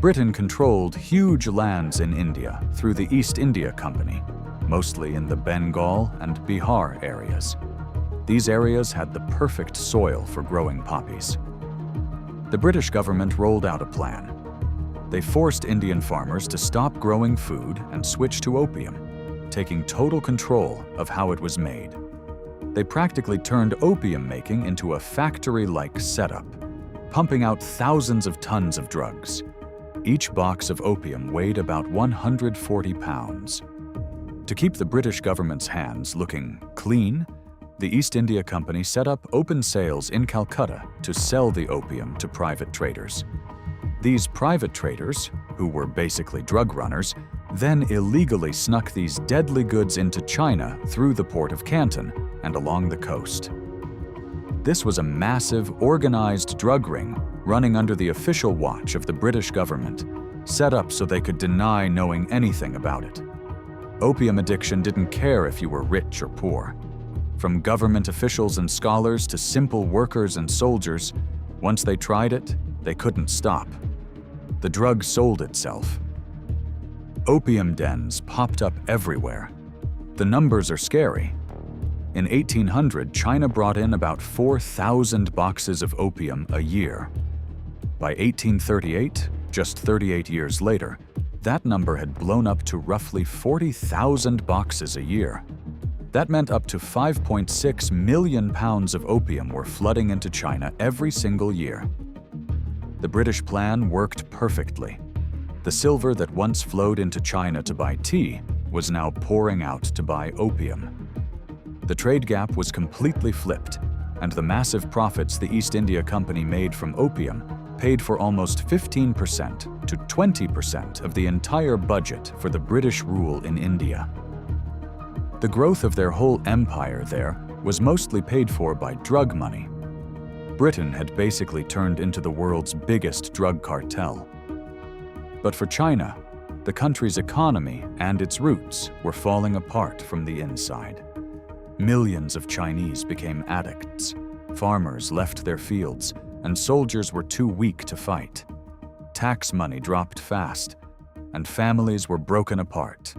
Britain controlled huge lands in India through the East India Company, mostly in the Bengal and Bihar areas. These areas had the perfect soil for growing poppies. The British government rolled out a plan. They forced Indian farmers to stop growing food and switch to opium, taking total control of how it was made. They practically turned opium making into a factory-like setup, pumping out thousands of tons of drugs. Each box of opium weighed about 140 pounds. To keep the British government's hands looking clean, the East India Company set up open sales in Calcutta to sell the opium to private traders. These private traders, who were basically drug runners, then illegally snuck these deadly goods into China through the port of Canton and along the coast. This was a massive, organized drug ring running under the official watch of the British government, set up so they could deny knowing anything about it. Opium addiction didn't care if you were rich or poor. From government officials and scholars to simple workers and soldiers, once they tried it, they couldn't stop. The drug sold itself. Opium dens popped up everywhere. The numbers are scary. In 1800, China brought in about 4,000 boxes of opium a year. By 1838, just 38 years later, that number had blown up to roughly 40,000 boxes a year. That meant up to 5.6 million pounds of opium were flooding into China every single year. The British plan worked perfectly. The silver that once flowed into China to buy tea was now pouring out to buy opium. The trade gap was completely flipped, and the massive profits the East India Company made from opium paid for almost 15% to 20% of the entire budget for the British rule in India. The growth of their whole empire there was mostly paid for by drug money. Britain had basically turned into the world's biggest drug cartel. But for China, the country's economy and its roots were falling apart from the inside. Millions of Chinese became addicts, farmers left their fields, and soldiers were too weak to fight. Tax money dropped fast, and families were broken apart.